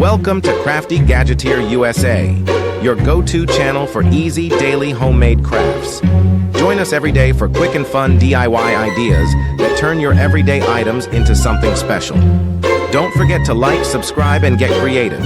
Welcome to Crafty Gadgeteer USA, your go-to channel for easy daily homemade crafts. Join us every day for quick and fun DIY ideas that turn your everyday items into something special. Don't forget to like, subscribe, and get creative.